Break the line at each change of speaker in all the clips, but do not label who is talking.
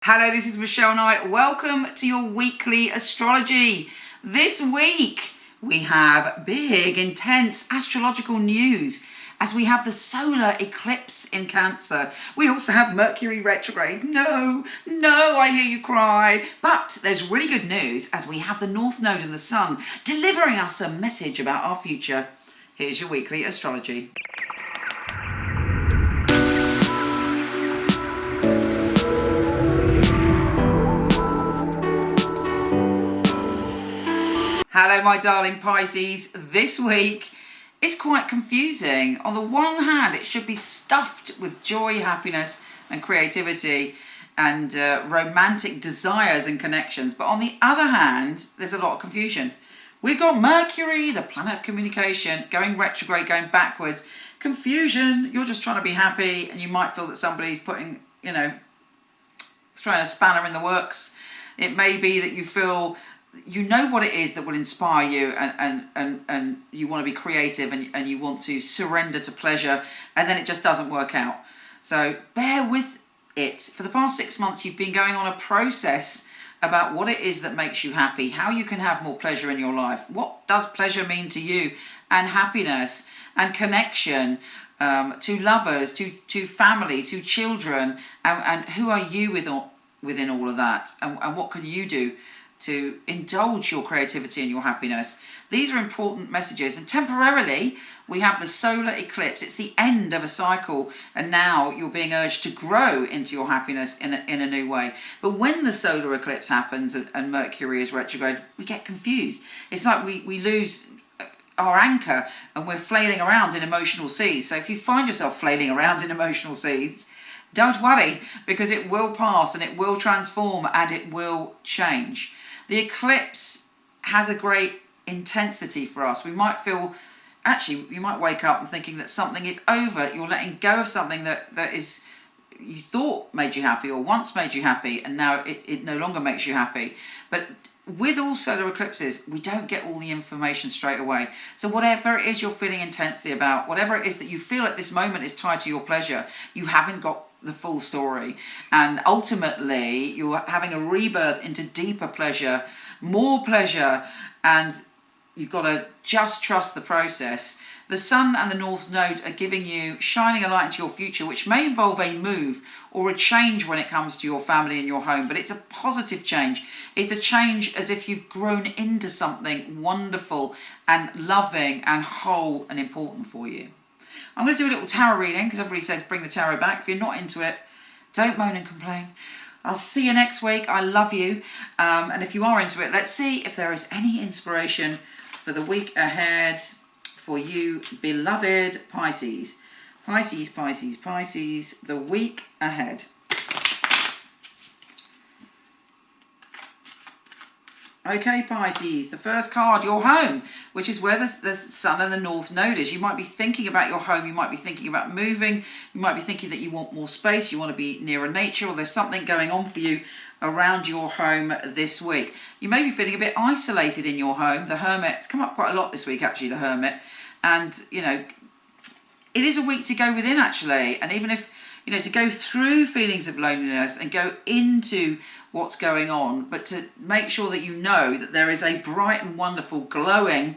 Hello, this is Michele Knight. Welcome to your weekly astrology. This week we have big, intense astrological news as we have the solar eclipse in Cancer. We also have Mercury retrograde. No, I hear you cry. But there's really good news as we have the North Node and the Sun delivering us a message about our future. Here's your weekly astrology. Hello, my darling Pisces. This week is quite confusing. On the one hand, it should be stuffed with joy, happiness, and creativity, and romantic desires and connections. But on the other hand, there's a lot of confusion. We've got Mercury, the planet of communication, going retrograde, going backwards. Confusion. You're just trying to be happy, and you might feel that somebody's putting, throwing a spanner in the works. It may be that you feel you know what it is that will inspire you, and you want to be creative, and you want to surrender to pleasure, and then it just doesn't work out. So bear with it. For the past 6 months, you've been going on a process about what it is that makes you happy, how you can have more pleasure in your life. What does pleasure mean to you, and happiness and connection to lovers, to family, to children, and who are you within all of that, and what can you do to indulge your creativity and your happiness. These are important messages. And temporarily, we have the solar eclipse. It's the end of a cycle, and now you're being urged to grow into your happiness in a new way. But when the solar eclipse happens and Mercury is retrograde, we get confused. It's like we lose our anchor and we're flailing around in emotional seas. So if you find yourself flailing around in emotional seas, don't worry, because it will pass and it will transform and it will change. The eclipse has a great intensity for us. We might feel, actually, you might wake up and thinking that something is over. You're letting go of something that is you thought made you happy or once made you happy, and now it no longer makes you happy. But with all solar eclipses, we don't get all the information straight away. So whatever it is you're feeling intensely about, whatever it is that you feel at this moment is tied to your pleasure, you haven't got the full story, and ultimately you're having a rebirth into deeper pleasure, more pleasure, and you've got to just trust the process. The Sun and the North Node are giving you, shining a light into your future, which may involve a move or a change when it comes to your family and your home, but it's a positive change. It's a change as if you've grown into something wonderful and loving and whole and important for you. I'm going to do a little tarot reading because everybody says bring the tarot back. If you're not into it, don't moan and complain. I'll see you next week. I love you. And if you are into it, let's see if there is any inspiration for the week ahead for you, beloved Pisces. Pisces, Pisces, Pisces, the week ahead. Okay, Pisces, the first card, your home, which is where the Sun and the North Node is. You might be thinking about your home, you might be thinking about moving, you might be thinking that you want more space, you want to be nearer nature, or there's something going on for you around your home this week. You may be feeling a bit isolated in your home. The Hermit, it's come up quite a lot this week actually, the Hermit. And, it is a week to go within actually. And even if, to go through feelings of loneliness and go into what's going on, but to make sure that you know that there is a bright and wonderful glowing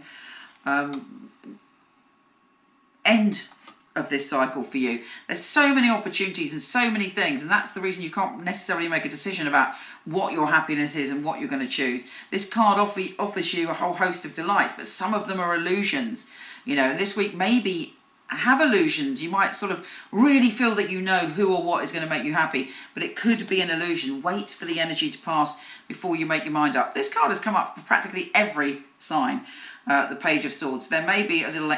end of this cycle for you. There's so many opportunities and so many things, and that's the reason you can't necessarily make a decision about what your happiness is and what you're going to choose. This card offers you a whole host of delights, but some of them are illusions. This week maybe have illusions. You might sort of really feel that you know who or what is going to make you happy, but it could be an illusion. Wait for the energy to pass before you make your mind up. This card has come up for practically every sign. The Page of Swords. There may be a little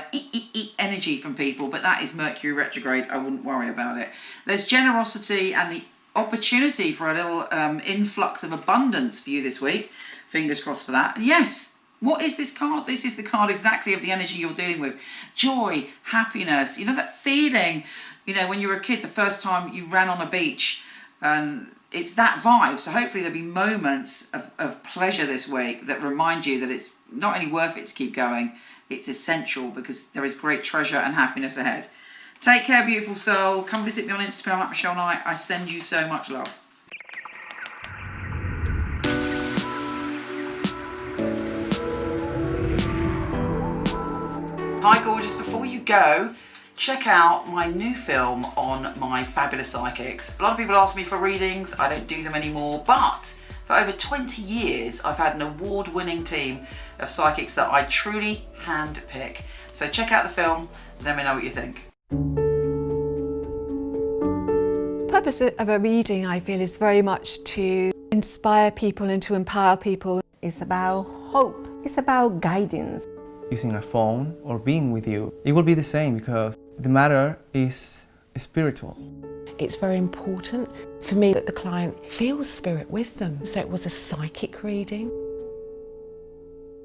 energy from people, but that is Mercury retrograde. I wouldn't worry about it. There's generosity and the opportunity for a little influx of abundance for you this week. Fingers crossed for that. And yes, what is this card? This is the card exactly of the energy you're dealing with. Joy, happiness, that feeling, when you were a kid, the first time you ran on a beach, and it's that vibe. So hopefully there'll be moments of pleasure this week that remind you that it's not only worth it to keep going, it's essential because there is great treasure and happiness ahead. Take care, beautiful soul. Come visit me on Instagram at Michele Knight. I send you so much love. Hi gorgeous, before you go, check out my new film on my fabulous psychics. A lot of people ask me for readings, I don't do them anymore, but for over 20 years I've had an award-winning team of psychics that I truly hand-pick. So check out the film, let me know what you think.
The purpose of a reading, I feel, is very much to inspire people and to empower people.
It's about hope. It's about guidance.
Using a phone or being with you, it will be the same because the matter is spiritual.
It's very important for me that the client feels spirit with them. So it was a psychic reading.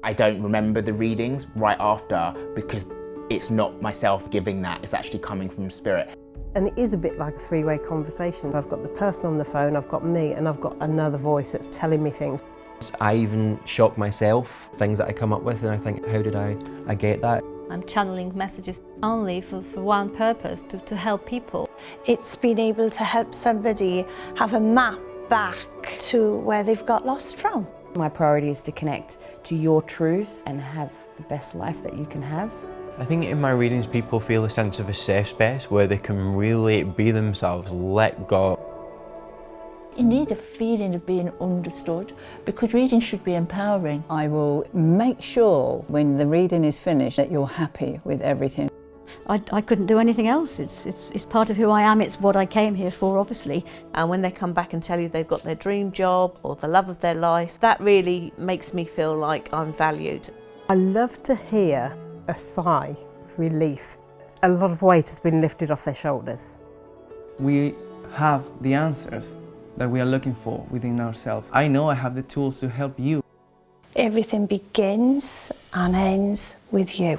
I don't remember the readings right after because it's not myself giving that, it's actually coming from spirit.
And it is a bit like a three-way conversation. I've got the person on the phone, I've got me, and I've got another voice that's telling me things.
I even shock myself, things that I come up with, and I think, how did I get that?
I'm channeling messages only for one purpose, to help people.
It's been able to help somebody have a map back to where they've got lost from.
My priority is to connect to your truth and have the best life that you can have.
I think in my readings people feel a sense of a safe space where they can really be themselves, let go.
You need a feeling of being understood because reading should be empowering.
I will make sure when the reading is finished that you're happy with everything.
I couldn't do anything else. It's part of who I am. It's what I came here for, obviously.
And when they come back and tell you they've got their dream job or the love of their life, that really makes me feel like I'm valued.
I love to hear a sigh of relief. A lot of weight has been lifted off their shoulders.
We have the answers that we are looking for within ourselves. I know I have the tools to help you.
Everything begins and ends with you.